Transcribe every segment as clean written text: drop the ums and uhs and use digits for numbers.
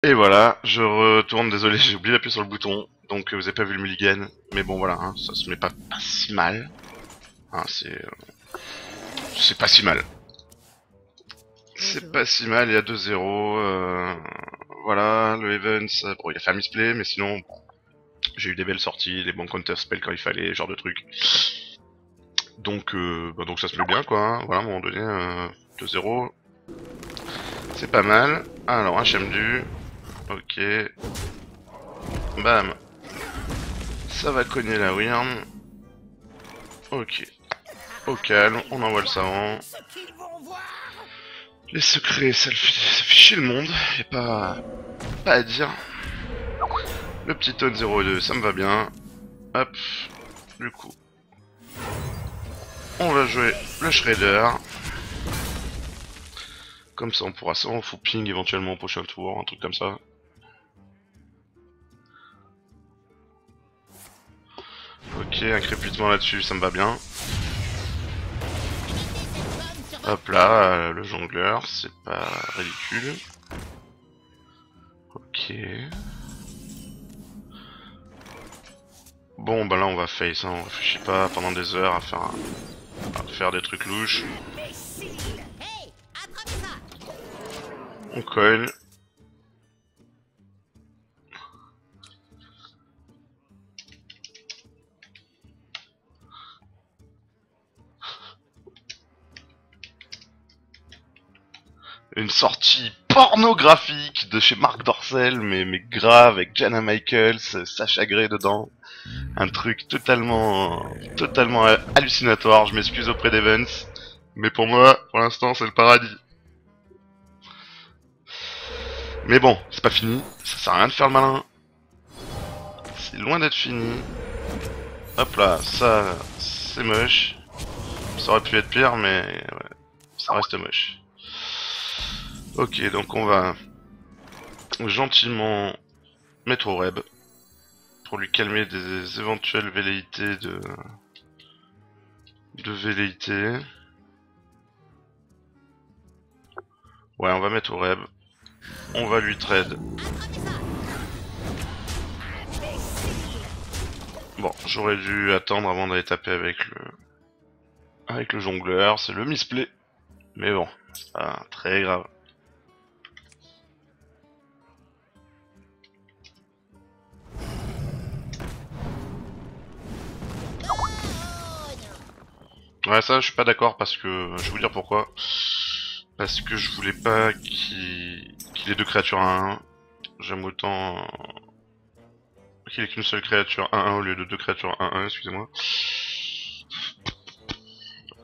Et voilà, je retourne, désolé, j'ai oublié d'appuyer sur le bouton, donc vous avez pas vu le mulligan, mais bon voilà, hein, ça se met pas si mal, hein, c'est pas si mal. C'est Bonjour. pas si mal, il y a 2-0, voilà, le Evans, bon il a fait un misplay, mais sinon, bon, j'ai eu des belles sorties, des bons counter spells quand il fallait, genre de trucs. Donc ça se met bien quoi, hein, voilà, à un moment donné, 2-0, c'est pas mal. Alors, un Shamdu, ok, bam, ça va cogner la Wyrm, ok. Au calme, on envoie le savant. Les secrets, ça fait chier le monde, y'a pas à dire. Le petit tone 02, ça me va bien. Hop, du coup, on va jouer le Shredder. Comme ça, on pourra s'en full ping éventuellement au prochain tour, un truc comme ça. Ok, un crépitement là-dessus, ça me va bien. Hop là, le jongleur, c'est pas ridicule. Ok. Bon, bah là on va face, hein, on réfléchit pas pendant des heures à faire des trucs louches. On colle. Une sortie pornographique de chez Marc Dorcel, mais grave, avec Jana Michaels, Sacha Grey dedans. Un truc totalement hallucinatoire. Je m'excuse auprès d'Evans, mais pour moi, pour l'instant, c'est le paradis. Mais bon, c'est pas fini. Ça sert à rien de faire le malin. C'est loin d'être fini. Hop là, ça, c'est moche. Ça aurait pu être pire, mais ouais, ça reste moche. Ok, donc on va gentiment mettre au web pour lui calmer des éventuelles velléités de velléité. Ouais, on va mettre au web. On va lui trade. Bon, j'aurais dû attendre avant d'aller taper avec le jongleur. C'est le misplay. Mais bon, c'est pas très grave. Ouais, ça, je suis pas d'accord parce que... Je vais vous dire pourquoi. Parce que je voulais pas qu'il ait deux créatures à 1. J'aime autant qu'il ait qu'une seule créature 1-1 au lieu de deux créatures 1-1, excusez-moi.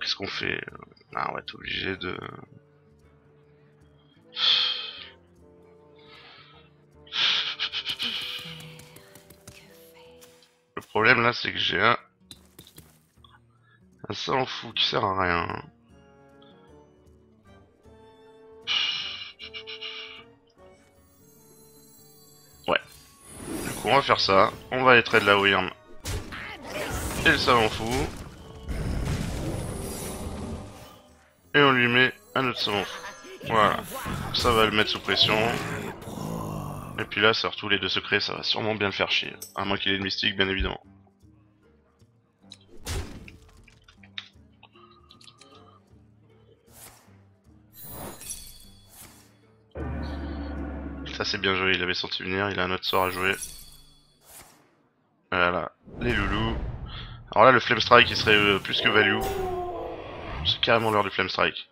Qu'est-ce qu'on fait? Ah, on va être obligé de... Le problème là, c'est que j'ai un savant fou qui sert à rien. Ouais. Du coup, on va faire ça. On va aller trade la Wyrm et le savant fou. Et on lui met un autre savant fou. Voilà. Ça va le mettre sous pression. Et puis là, surtout les deux secrets, ça va sûrement bien le faire chier. À moins qu'il ait une mystique, bien évidemment. Ça c'est bien joué, il avait senti venir, il a un autre sort à jouer. Voilà, les loulous. Alors là, le Flame Strike, il serait plus que value. C'est carrément l'heure du Flame Strike.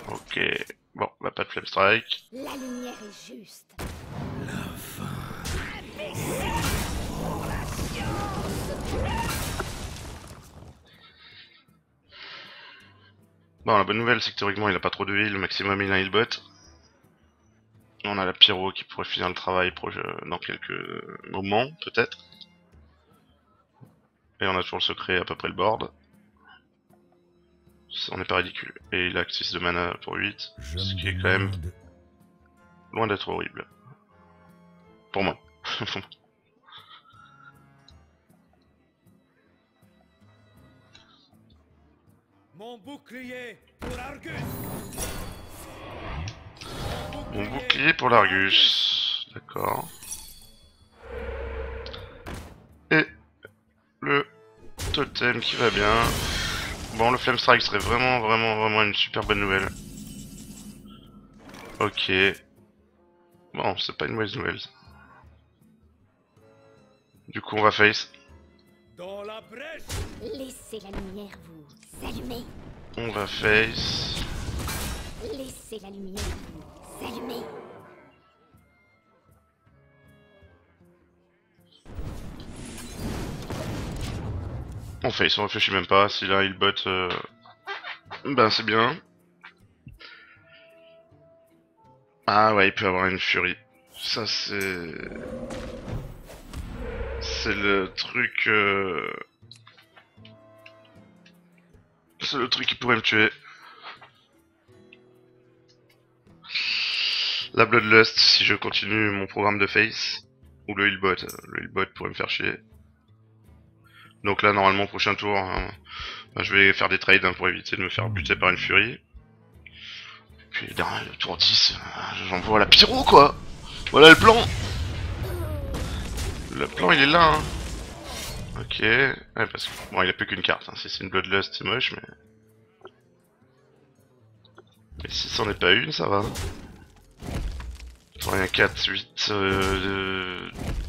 Ok, bon, bah pas de Flame Strike. La lumière est juste. Bon, la bonne nouvelle, c'est que théoriquement, il a pas trop de heal, maximum il a un healbot. On a la pyro qui pourrait finir le travail dans quelques moments, peut-être. Et on a toujours le secret à peu près le board. On n'est pas ridicule. Et il a 6 de mana pour 8, Je ce me qui est quand même demande. loin d'être horrible. Pour moi. Mon bouclier pour Argus. Mon bouclier pour l'Argus. D'accord. Et le totem qui va bien. Bon, le Flame Strike serait vraiment une super bonne nouvelle. Ok. Bon, c'est pas une mauvaise nouvelle. Du coup, on va face. Dans la brèche. Laissez la lumière vous allumer. On va face. Laissez la lumière vous allumer. On face, on réfléchit même pas. Si là, il bot, ben c'est bien. Ah ouais, il peut avoir une furie. Ça, c'est... C'est le truc... C'est le truc qui pourrait me tuer. La Bloodlust, si je continue mon programme de face. Ou le healbot. Le healbot pourrait me faire chier. Donc là, normalement, prochain tour, hein, ben, je vais faire des trades hein, pour éviter de me faire buter par une furie. Puis derrière, le tour 10, j'envoie la pyro, quoi. Voilà le plan. Le plan, il est là, hein. Ok. Ouais, parce que... Bon, il a plus qu'une carte. Hein. Si c'est une Bloodlust, c'est moche, mais... Mais si c'en est pas une, ça va. Rien 4, 8,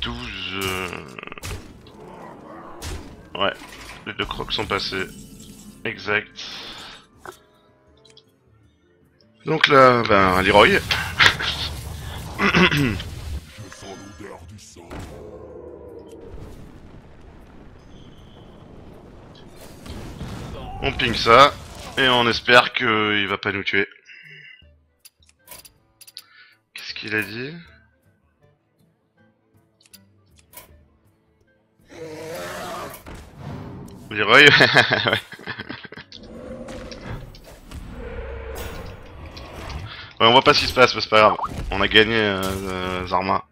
12... Ouais, les deux crocs sont passés. Exact. Donc là, ben, Leroy. Je sens l'odeur du sang. On ping ça. Et on espère qu'il va pas nous tuer. Qu'est-ce qu'il a dit? Leroy. Ouais. Ouais, on voit pas ce qui se passe, mais c'est pas grave. On a gagné Zarma.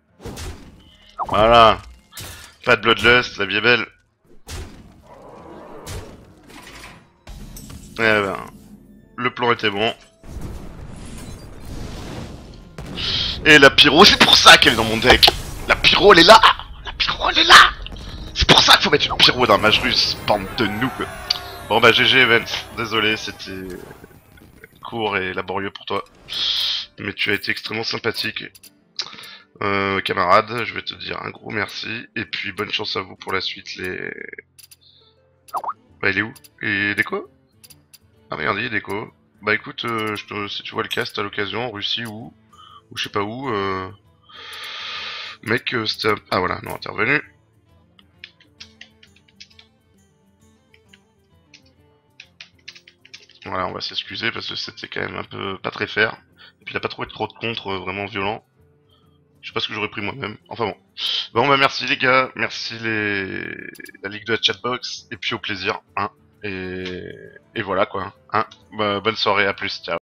Voilà. Pas de Bloodlust, la vie est belle. Eh ben, le plan était bon. Et la pyro, c'est pour ça qu'elle est dans mon deck. La pyro, elle est là. La pyro, elle est là. C'est pour ça qu'il faut mettre une pyro dans un match russe, bande de noobs. Bon bah GG Event, désolé, c'était court et laborieux pour toi. Mais tu as été extrêmement sympathique. Camarade, je vais te dire un gros merci. Et puis bonne chance à vous pour la suite, les... Bah il est où? Et Déco? Ah merde, il est Déco. Bah écoute, si tu vois le cast à l'occasion, en Russie ou je sais pas où, mec, c'était... Ah voilà, non, intervenu. Voilà, on va s'excuser parce que c'était quand même un peu pas très fair. Et puis il a pas trouvé trop de contre vraiment violents. Je sais pas ce que j'aurais pris moi-même. Enfin bon. Bon bah merci les gars, merci la ligue de la chatbox, et puis au plaisir, hein. Et voilà quoi, hein. Bah, bonne soirée, à plus, ciao.